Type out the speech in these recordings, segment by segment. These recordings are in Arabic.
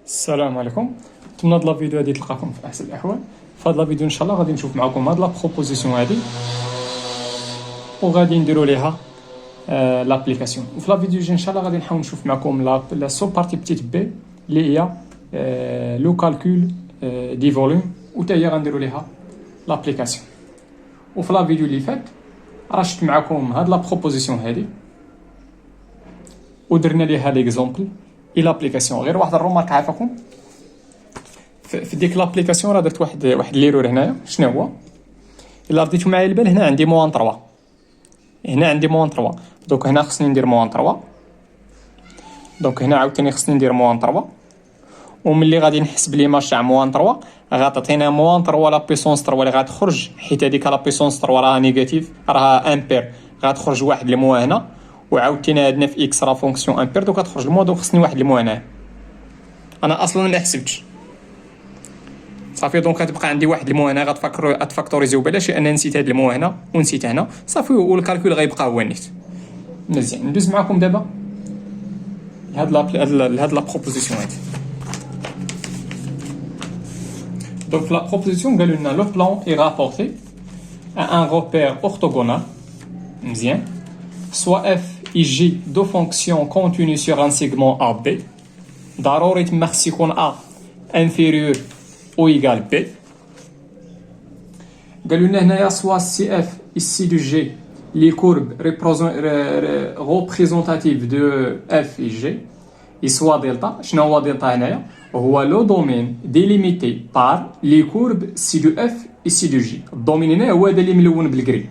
السلام عليكم. نتمنى هاد لا فيديو هادي تلقاكم في احسن الاحوال. في هاد لا فيديو ان شاء الله غادي نشوف معكم هاد لا بروبوزيسيون هادي وغادي نديروا ليها لابليكاسيون. وفي لا فيديو ان شاء الله غادي نحاول نشوف معكم لا سو بارتي بتيت بي اللي هي لو كالكول دي فوليوم، وتا هي غنديروا ليها لابليكاسيون. وفي لا فيديو اللي فات راه شفت معكم هاد لا بروبوزيسيون هادي ودرنا ليها ليكزومبل اي لابليكاسيون. غير واحد الرومارك عافاكم، في ديك لابليكاسيون راه درت واحد ليرور هنايا. شنو هو؟ الا رديتو معايا البال، هنا عندي موان 3، هنا عندي موان 3. دونك هنا خصني ندير موان 3، دونك هنا عاوتاني خصني ندير موان 3. وملي غادي نحسب ليماج تاع موان 3 غاتعطينا موان 3 لا بيسونس 3 اللي غتخرج، حيت هذيك لا بيسونس 3 راها نيجاتيف، راها امبير، غتخرج واحد الموا هنا. وعاوتاني عندنا في اكس راه فونكسيون امبير، دونك غتخرج الموا، دونك خصني واحد الموا هنا. انا اصلا ما حسبتش صافي، دونك غتبقى عندي واحد الموا هنا غتفاكتوريزيو بلاش، لان نسيت هاد الموا هنا ونسيت هنا صافي، والكالكول غيبقى هو نيت. مزيان، ندوز معكم دابا لهاد لا بروبوزيسيون هادي. Donc la proposition قالوا لنا le plan est rapporté à un repère orthogonal مزيان soit f et g deux fonctions continues sur un segment AB ضروري تما خص يكون a inférieur ou égal b. قالوا لنا هنايا soit CF et C de G les courbes représentatives de f et g et soit delta. شنو هو دلتا هنايا؟ هو لو دومين ديليميتي بار لي كورب سي دو اف اي سي دو جي. الدومين هنا هو هذا اللي ملون بالكري.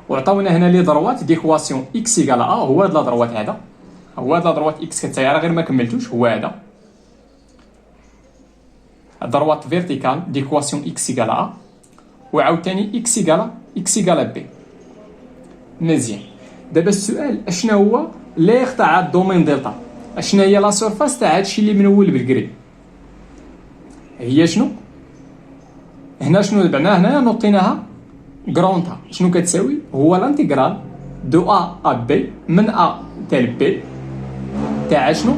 وعطاونا هنا لي دروات ديكواسيون اكس ايكال ا، هو هاد لا دروات هذا، هو هاد لا دروات اكس كتاعي غير ما كملتوش، هو هذا دروات فيرتيكال ديكواسيون اكس ايكال ا، وعاوتاني اكس ايكال بي. مزيان، دابا السؤال اشنا هو ليغ تاع الدومين دلتا؟ اشنا هي لا سورفاس تاع هادشي اللي منول بالكري؟ هي شنو؟ هنا شنو بعنا؟ هنايا نوطيناها كرونتا. شنو كتساوي؟ هو لانتيغرال دو ا بي من ا تال بي تاع شنو؟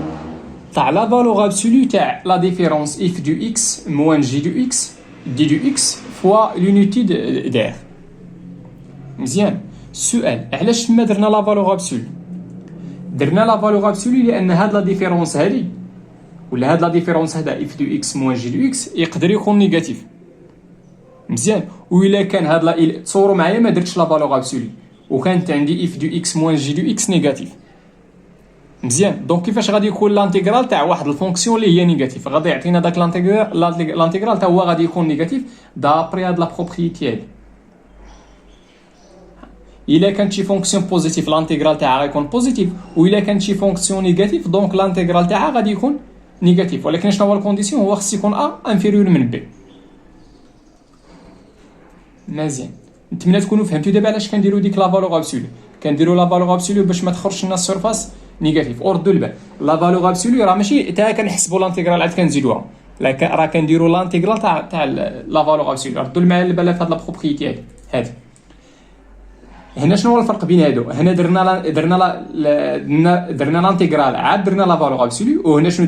تاع لا فالور ابسولو تاع لا ديفيرونس اف دو اكس موان جي دو اكس دي دو اكس فوا لونيتي دير. مزيان، السؤال علاش تما درنا لا فالور ابسولو؟ درنا لا فالور ابسولو لان هاد لا ديفيرونس هادي ولا هاد لا ديفيرونس هذا اف دو اكس موان جي دو اكس يقدر يكون نيجاتيف. مزيان، وإلا كان هاد لا تصوروا معايا ما درتش لا فالور ابسولو وكانت عندي اف دو اكس موان جي دو اكس نيجاتيف. مزيان، دونك كيفاش غادي يكون لانتيغرال تاع واحد الفونكسيون اللي هي نيجاتيف؟ غادي يعطينا داك لانتيغرال تا هو غادي يكون نيجاتيف دابري هاد لا بروبريتي هادي. إلا كانت شي فونكسيون بوزيتيف لانتيغرال تاعها غيكون بوزيتيف، وإلا كانت شي فونكسيون نيجاتيف دونك لانتيغرال تاعها غادي يكون نيجاتيف. ولكن شنو هو الكونديسيون؟ هو خص يكون ا انفيريور من بي. مزيان، نتمنى تكونوا فهمتوا دابا علاش كنديروا ديك لا فالور ابسولو. كنديروا لا فالور ابسولو باش ما تخرجش لنا السيرفاس نيجاتيف. وردوا البال، لا فالور ابسولو راه ماشي تا كنحسبوا لانتيغرال عاد كنزيدوها، لا راه كنديروا لانتيغرال تاع لا فالور ابسولو. ردوا معايا البال في هاد لا بروبريتي هادي. هنا شنو هو الفرق بين هادو؟ هنا درنا لانتيغرال عاد درنا لا فالور ابسولو، وهنا شنو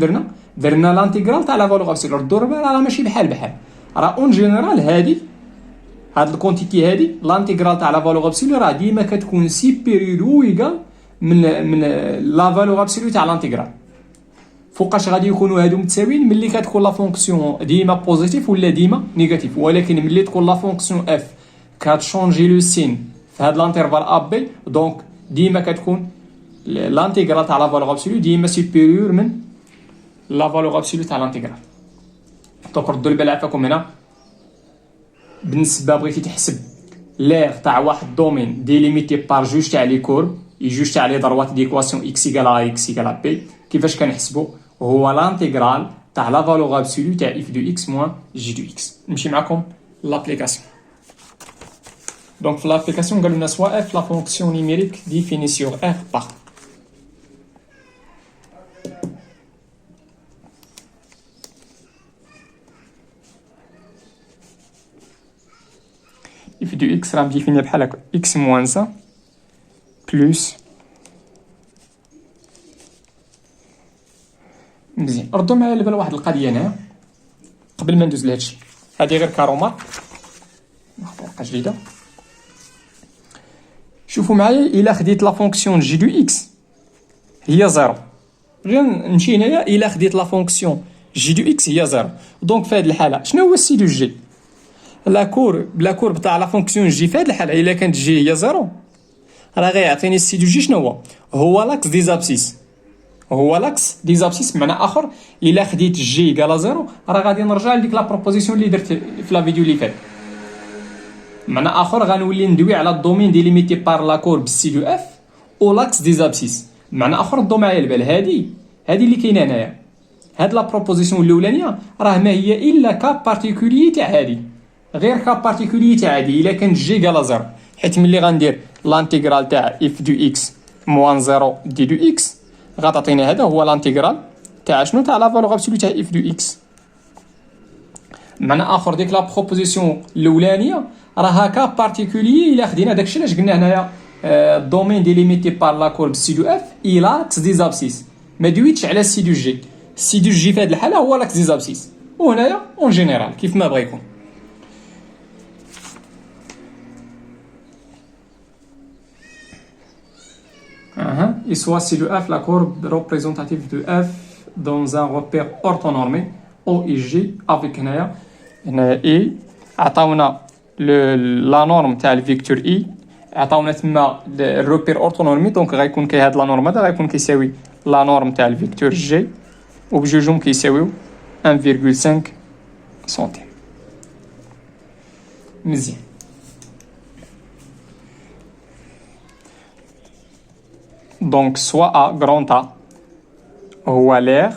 درنا لانتيغرال تاع لا فالور ابسولو. ردوا البال راه ماشي بحال راه اون جينيرال هاد الكونتيتي هادي لانتيغرال تاع لا فالور ابسولو راه ديما كتكون سيبيريور او ايكال من لا فالور ابسولو تاع لانتيغرال. فوقاش غادي يكونوا هادو متساويين؟ ملي كتكون لا فونكسيون ديما بوزيتيف ولا ديما نيجاتيف. ولكن ملي تكون لا فونكسيون اف كتشونجي لو سين في هاد لانترفال ا بي، دونك ديما كتكون لانتيغرال تاع لا فالور ابسولو ديما سيبيريور من لا فالور ابسولو تاع لانتيغرال. دونك ردوا البال عافاكم هنا، بالنسبه بغيتي تحسب لير تاع واحد دومين ديليميتي بار جوج تاع لي كورب جوج تاع لي ضروات ديكواسيون اكس ايكال ا اكس ايكال بي، كيفاش كنحسبوا؟ هو لانتيغرال تاع لا فالور ابسولو تاع اف دو اكس موان جي دو اكس. نمشي معكم لابليكاسيون. دونك في لابليكاسيون قالوا لنا سوا اف لا فونكسيون نيميريك ديفيني سور ار بار اف دو اكس راه مديفيني بحال هكا اكس موان سا بلوس مزيان. ردوا معايا على بال واحد القضيه هنايا قبل ما ندوز لهادشي. هادي غير كارومارك، ناخذ ورقه جديده. شوفوا معايا الا خديت لا فونكسيون جي دو اكس هي زيرو، غير نمشي هنايا الا خديت لا فونكسيون جي دو اكس هي زيرو، دونك في هاد الحاله شنو هو السي دو جي؟ لا كورب تاع لا فونكسيون جي في هاد الحاله الا كانت جي هي زيرو راه غيعطيني السي دو جي شنو هو لاكس دي زابسيس. هو لاكس دي زابسيس بمعنى اخر الا خديت جي قال زيرو راه غادي نرجع لديك لا بروبوزيسيون اللي درت في لا فيديو اللي فات. بمعنى اخر غنولي ندوي على الدومين ديليميتي بار لا كورب سي دو اف او لاكس دي زابسيس. بمعنى اخر ردوا معايا البال، هادي اللي كاينه هنايا، هاد لا بروبوزيسيون الاولانيه راه ما هي الا كا بارتيكولي تاع هادي، غير كا بارتيكولي تاع هادي الا كانت جي قال زيرو، حيت ملي غندير لانتيغرال تاع اف دو اكس موان زيرو دي دو اكس غتعطيني هذا هو لانتيغرال تاع شنو تاع لا فالور ابسولو تاع اف دو اكس. معنى اخر ديك لا بروبوزيسيون الاولانيه راه هكا بارتيكولي الا خدينا داكشي علاش قلنا هنايا الدومين ديليميتي بار لا كورب سي دو اف اي لاكس دي زابسيس، ما دويتش على سي دو جي. سي دو جي في هذه الحاله هو لاكس دي زابسيس، وهنايا اون جينيرال كيف ما بغا يكون. et soit si le f, la courbe représentative de f dans un repère orthonormé O et G avec I عطاونا la norme تاع الفيكتور I، عطاونا تما الروبير اورتونورمي، دونك غيكون كي هاد لا نورم هذا غيكون كيساوي لا نورم تاع الفيكتور G وبجوجهم كيساويو 1.5 سنتيم. مزيان. Donc, soit A, grand A, هو l'aire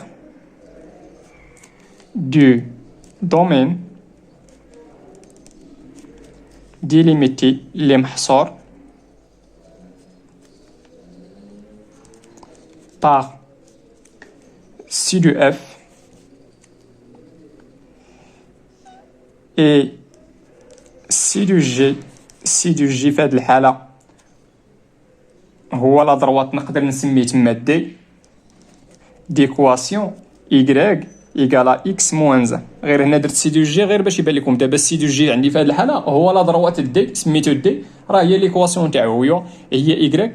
du domaine délimité اللي محصور par C de F et C de G. C de G في هذه الحالة هو لا دروات نقدر نسميه تما دي ديكواسيون y إيكالا إكس موان زان. غير هنا درت سي دو جي غير باش يبان لكم دابا سي دو جي عندي في هذه الحالة هو لا دروات دي سميتو دي راه هي ليكواسيون تاعو هي إيكغيك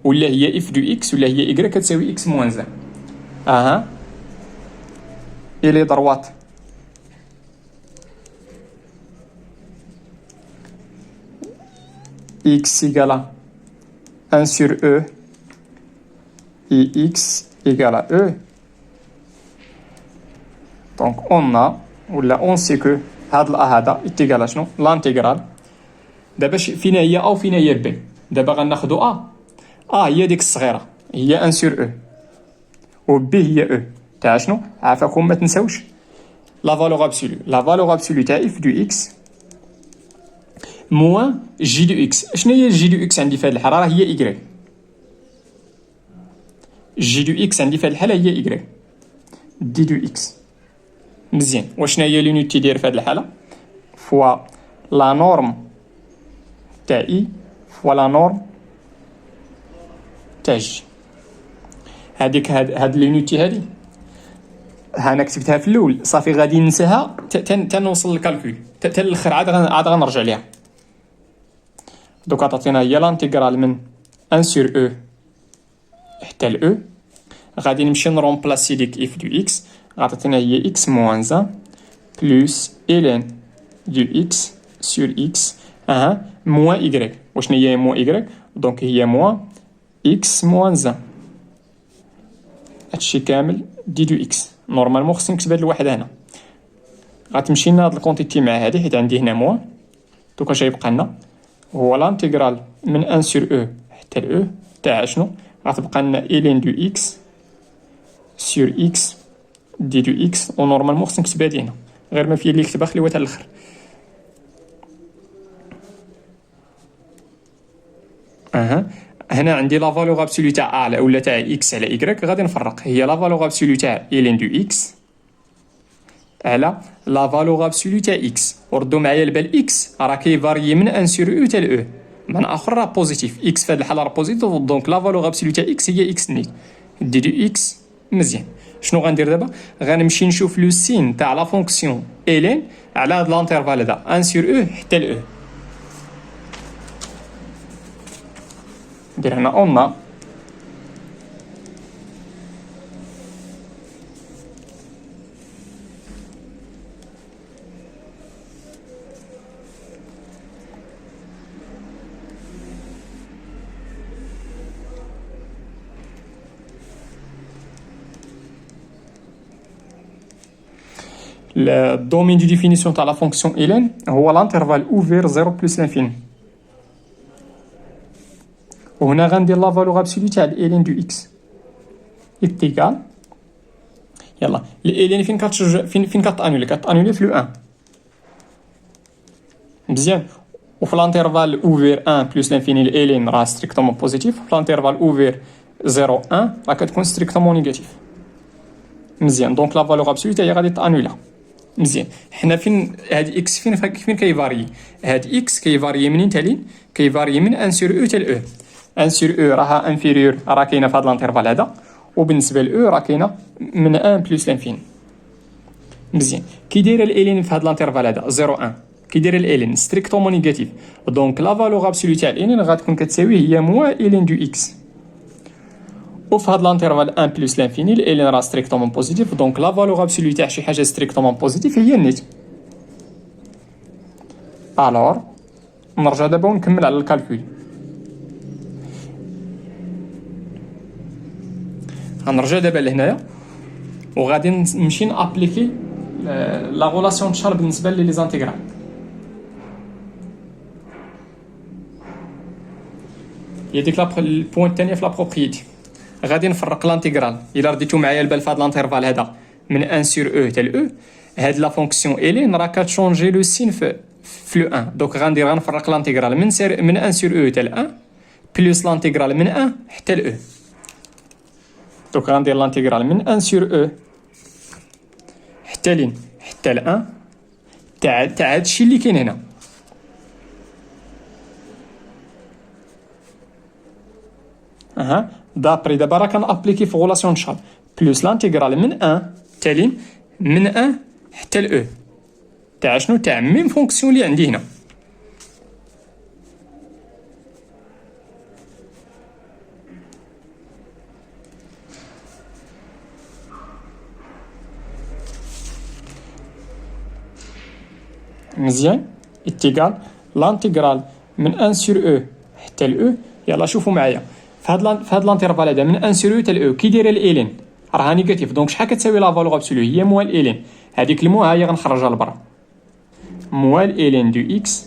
ولا هي اف دو إكس ولا هي إيكغيك كتساوي إكس موان زان. إي لي دروات إكس إيكالا 1 sur E et X égale à E. Donc on a, ou là on sait que هذا est égal à شنو؟ l'intégrale. دابا فينا هي A وفينا هي B. دابا غناخدو A. A هي ديك الصغيرة هي 1 sur E و B هي E تاع شنو؟ عافاكم ما تنساوش لا فالور ابسولو. لا فالور ابسولو تاع اف دو إكس موان جي دو إكس. شنو هي جي دو إكس عندي في هذه الحالة؟ راه هي إيكغيك. جي دو إكس عندي في هذه الحالة هي إيكغيك دي دو إكس. مزيان. وشنا هي لونيتي داير في هذه الحالة؟ فوا لا نورم تاع إي فوا لا نورم تاع جي. هاديك هاد لونيتي هادي انا كتبتها في الاول صافي غادي ننساها تنوصل للكالكول حتى الاخر عاد غنرجع ليها. دوكا تعطينا هي لانتيغرال من 1 سور او حتى ل او. غادي نمشي نرومبلاسي ديك اف دو اكس غتعطينا هي اكس موان 1 بلس الين دو اكس سور اكس موان ايكغيك. وشنو هي موان ايكغيك؟ دونك هي موان اكس موان 1. هادشي كامل دي دو اكس. نورمالمون خصني نكتب هاد الوحده هنا. غتمشي لنا هاد الكونتيتي مع هادي حيت عندي هنا موان. دوكا اش غيبقى لنا هو لانتيغرال من 1 سور او حتى ل او تاع شنو؟ غتبقى لنا الين دو اكس سور اكس دي دو اكس. و نورمالمون خصني نكتب هادي هنا غير ما فيا اللي كتبها خليوها حتى الاخر. هنا عندي لا فالور ابسولو تاع ا ولا تاع اكس على ايكغيك. غادي نفرق هي لا فالور ابسولو تاع الين دو اكس على لا فالور ابسولو تاع اكس. وردوا معايا البال اكس راه كيفاريي من 1 سور او حتى ل او. من اخر راه بوزيتيف اكس في هذه الحاله راه بوزيتيف. دونك لا فالور ابسولو تاع اكس هي اكس نيت دي دو اكس. مزيان. شنو غندير دابا؟ غنمشي نشوف لو سين تاع لا فونكسيون الين على هاد لانترفال هذا 1 سور او حتى ل او. ندير هنا اون. Le domaine de définition de la fonction ln هو l'intervalle ouvert 0 plus l'infini. وهنا غندير لا فالور ابسولي تاع ln دو x est égal. يلا ln فين كتانولي؟ كتانولي في لو 1 مزيان. وفي الانترفال اوفير 1 بلس لانفيني ln راه ستريكتومون بوزيتيف، في الانترفال اوفير 0 1 راه كتكون ستريكتومون نيجاتيف. مزيان. دونك لا فالور ابسولي تاعي غادي تانولا. مزيان. حنا فين هاد اكس فين كيفاري؟ هاد اكس كيفاري منين تالين؟ كيفاري من 1 سور او حتى ل او. 1 سور او راها انفيريور، راه كاينه في هاد الانترفال هذا، وبالنسبه ل او راه كاينه من 1 بلس لانفين. مزيان. كي دايره الالين في هاد الانترفال هذا 0 1 كي دايره الالين ستريكتومون نيجاتيف، دونك لا فالور ابسولي تاع الالين غتكون كتساوي هي موان الين دو اكس. وفي هاد الانترفال 1 بلس لانفيني الين راه ستريكتومون بوزيتيف، دونك لا فالور ابسولي تاع شي حاجه ستريكتومون بوزيتيف هي النيت. الوغ نرجع دابا ونكمل على الكالكول. غنرجع دابا لهنايا وغادي نمشي نابليكي لا غولاسيون دو شارل بالنسبه لي زانتيغرال. هي ديك البوين الثانيه في لا بروبريتي. غادي نفرق لانتيغرال الا رديتو معايا البال في هذا الانترفال هذا من 1 سور او حتى ل او. هاد لا فونكسيون الين راه كتشونجي لو سين في لو 1. دونك غنفرق لانتيغرال من 1 سور او حتى ل 1 بلس لانتيغرال من 1 حتى ل او. دونك غندير لانتيغرال من 1 سور او حتى لين حتى ل 1 تاع هادشي اللي كاين هنا. دابري دابا راه كنابليكي في غولاسيون شارل بلس لانتيغرال من 1 تالين من 1 حتى ل او تاع شنو؟ تاع ميم فونكسيون اللي عندي هنا. مزيان. اتيغال لانتيغرال من 1 سور او حتى ل او. يلا شوفوا معايا في هاد الانترفال هذا من 1 سور او حتى ل او كي دايره الالين راها نيجاتيف، دونك شحال كتساوي لا فالور ابسولي؟ هي موال الين. هذيك الموا هي غنخرجها لبرا، موال الين دو اكس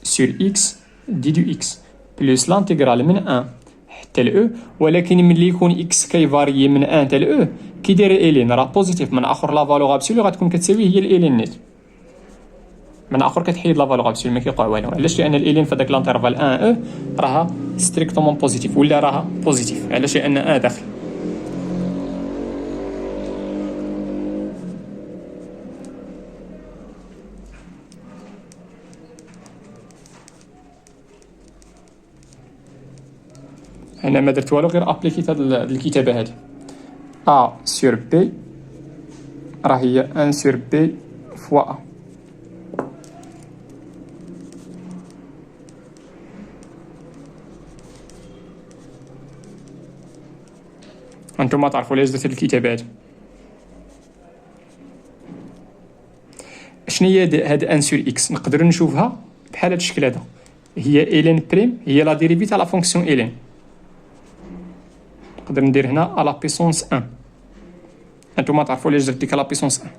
سور اكس دي دو اكس بلس لانتيغرال من 1 حتى ل او. ولكن ملي يكون اكس كيفاري من 1 حتى ل او كي دايره الين راه بوزيتيف، من اخر لا فالور ابسولي غتكون كتساوي هي الالين نيت. من اخر كتحيد لا فالور ابسولي ما كيوقع والو. علاش؟ لان الالين في هذاك الانترفال 1 او راها ستريكتومون بوزيتيف ولا راها بوزيتيف. علاش؟ لان ا داخل. انا ما درت والو غير ابليكيت هاد الكتابه هادي ا سور بي راه هي 1 سور بي فوا ا. انتم تعرفوا ليش درت هاد الكتابه هادي. شنو هي هاد 1 سور اكس؟ نقدر نشوفها بحال هاد الشكل هذا، هي الين بريم هي لا ديريفي تاع لا فونكسيون الين. نقدر ندير هنا على بيسونس 1. انتم تعرفوا ليش درت ديك لا بيسونس 1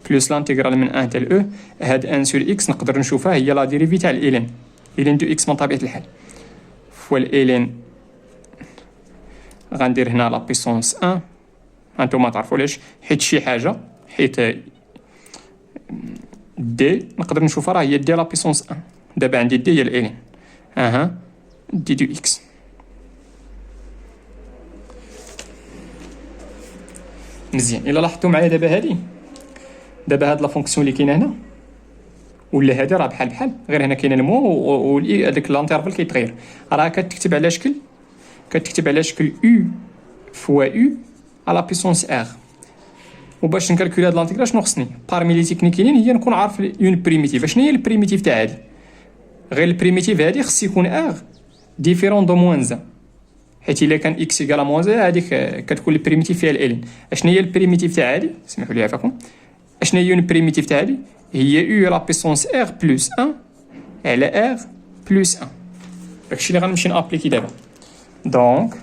بلس لانتيغرال من 1 حتى ل او. هاد 1 سور اكس نقدر نشوفها هي لا ديريفي تاع الالين، الين دو اكس من طبيعه الحال فوا الالين. غندير هنا لا بيسونس 1. انتم تعرفوا ليش، حيت شي حاجه حيت دي نقدر نشوفها راه هي دي لا بيسونس 1. دابا عندي دي هي الالين دي دو اكس. مزيان. الا لاحظتوا معايا دابا هاد لا فونكسيون اللي كاينه هنا ولا هادي راه بحال غير هنا كاين المو وهذاك لانترفال كيتغير. راه كتكتب على شكل او فوا او على بيسونس ار. وباش نكالكولي هاد لانتيغرال شنو خصني بارمي لي تكنيكيين هي نكون عارف اون بريميتيف. شنو هي البريميتيف تاع هادي؟ غير البريميتيف هادي خص يكون ار ديفيرون دو موان 1 حيت الا كان اكس ايكال موان 1 هاديك كتكون البريميتيف فيها الالين. اشنو هي البريميتيف تاع هادي؟ سمحوا لي عفاكم. اشنو هي البريميتيف تاع هادي؟ هي او لا بيسونس ار بلس 1 على ار بلس 1. داكشي اللي غنمشي نابليكي دابا. دونك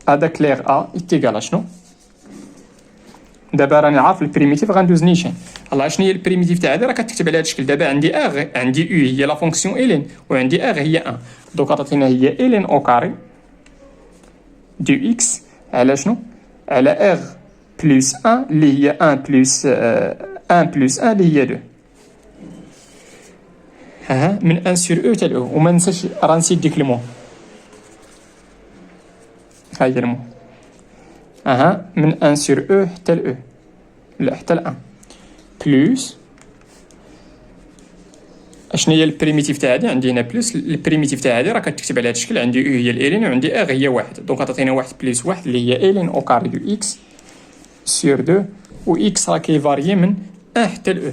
هذاك ليغ ا ايتيغال شنو؟ دابا راني عارف البريميتيف غندوز نيشان. الله شنو هي البريميتيف تاع هذا؟ راه كتكتب على هذا الشكل. دابا عندي ار عندي او هي لا فونكسيون الين وعندي ار هي 1. دونك عطاتينا هي الين او كاري دو اكس على شنو؟ على ار بلس 1 اللي هي 1 بلس 1 بلس 1 اللي هي 2. ها من 1 سور او حتى او. وما ننساش راه نسيت ديك المو. ها هي المو. اها من 1 سور او حتى ل او. لا حتى ل 1 بلس اشنو هي البريميتيف تاع هادي؟ عندي هنا بلس. البريميتيف تاع هادي راه كتكتب على هذا الشكل. عندي او هي الالين وعندي ار هي 1. دونك عطاتينا 1 بلس 1 اللي هي الين او كاري دو اكس سور 2 و اكس راه كيفاريي من 1 حتى ل او.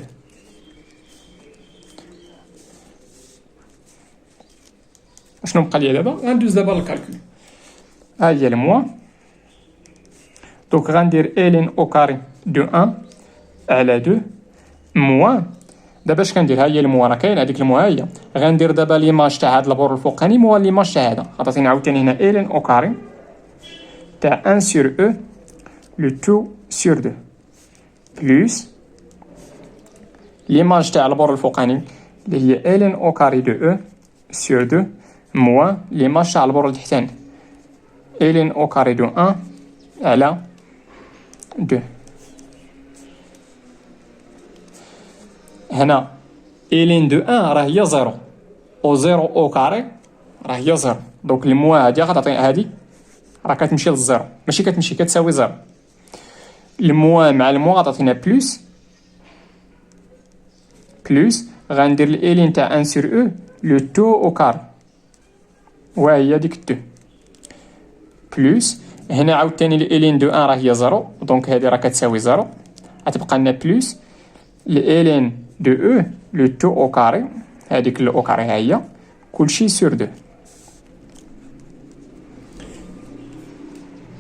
شنو بقى لي دابا؟ غندوز دابا للكالكول. ها هي الموا. دونك غندير الين او كاري دو 1 على 2 موان. دابا اش كندير؟ ها هي الموا راه كاين هذيك الموا. ها هي غندير دابا ليماج تاع هاد البور الفوقاني موان ليماج تاع هذا. عطاتيني عاوتاني هنا الين او كاري تاع 1 سور او لو 2 سور 2 بلس ليماج تاع البور الفوقاني اللي هي الين او كاري دو او سور 2 موان ليماج تاع البور التحتاني الين او كاري دو 1 على 2. هنا الين دو 1 راه هي 0 او 0 او كاري راه هي 0. دونك الموا هادي غتعطي هادي راه كتمشي للزيرو ماشي كتمشي كتساوي 0. الموا مع الموا غتعطينا بلس غندير الالين تاع 1 سور او لو 2 او كاري وهي ديك 2 بلس هنا عاوتاني الالين دو 1 راه هي 0 دونك هادي راه كتساوي 0. غتبقى لنا بلس الالين دو او لو 2 او كاري هذيك الاو كاري ها هي كلشي سور 2.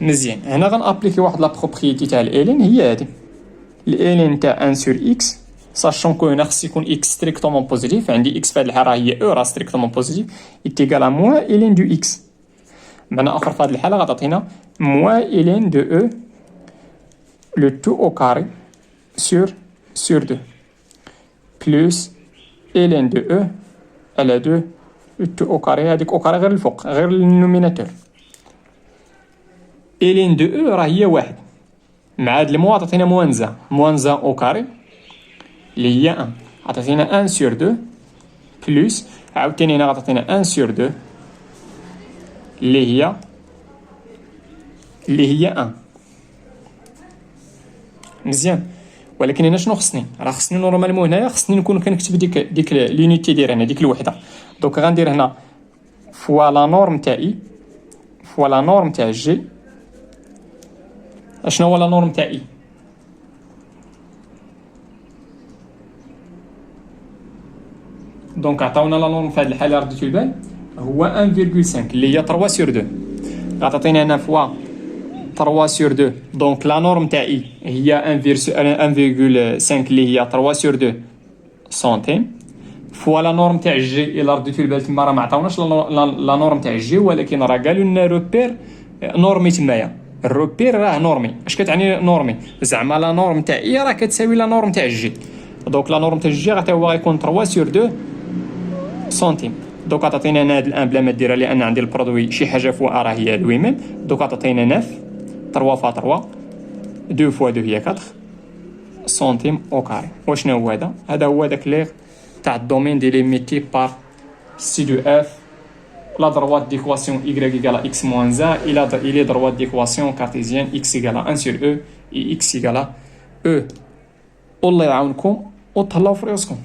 مزيان. هنا غنابليكي واحد لا بروبريتي تاع الالين هي هادي الالين تاع 1 سور اكس ساشون كو هنا خص يكون اكس ستريكتومون بوزيتيف. عندي اكس في هاد الحاله هي او راه ستريكتومون بوزيتيف ايتيغال موان الين دو اكس. معنى اخر في هاد الحاله غتعطينا موان الين دو او لو 2 او كاري سور 2 بلس الين دو او على 2 لو 2 او كاري. هذيك او كاري غير الفوق غير النوميناتور. الين دو او راه هي 1 مع هاد الموا عطاتينا موان 1 او كاري اللي هي 1. عطاتينا 1 سور 2 بلس عاوتاني هنا غتعطينا 1 سور 2 اللي هي 1. مزيان. ولكن هنا شنو خصني؟ راه خصني نورمالمون هنايا خصني نكون كنكتب ديك لونيتي ديال هنا ديك الوحده. دونك غندير هنا فوا لا نورم تاع اي فوا لا نورم تاع جي. اشنو هو لا نورم تاع اي؟ دونك عطاونا لا نورم في هذه الحاله رديتو البال هو 1.5 اللي هي 3 سور 2. غتعطينا هنا فوا 3 سور 2 دونك لا نورم تاع اي هي 1.5 اللي هي 3 سور 2 سنتيم فوا لا نورم تاع جي. الا رديتو البال تما راه ما عطاوناش لا نورم تاع جي ولكن راه قالوا لنا روبير نورمي تمايا. الروبير راه نورمي. اش كتعني نورمي؟ زعما لا نورم تاع اي راه كتساوي لا نورم تاع جي. دونك لا نورم تاع جي حتى هو غيكون 3 سور 2 سنتيم. دونك عطاتينا هنا هاد الان بلا ما ديرها لان عندي البرودوي شي حاجه فوا راه هي لوي ميم. دونك عطاتينا 9 3 فا 3 2 فوا 2 هي 4 سنتيم او كاري. وشنو هو هذا؟ هذا هو داك ليغ تاع الدومين ديليميتي بار سي دو اف la droite d'équation y égale à x moins 1 il est droite d'équation cartésienne x égale à 1 sur e et x égale à e. الله يعاونكم وتهلاو في راسكم.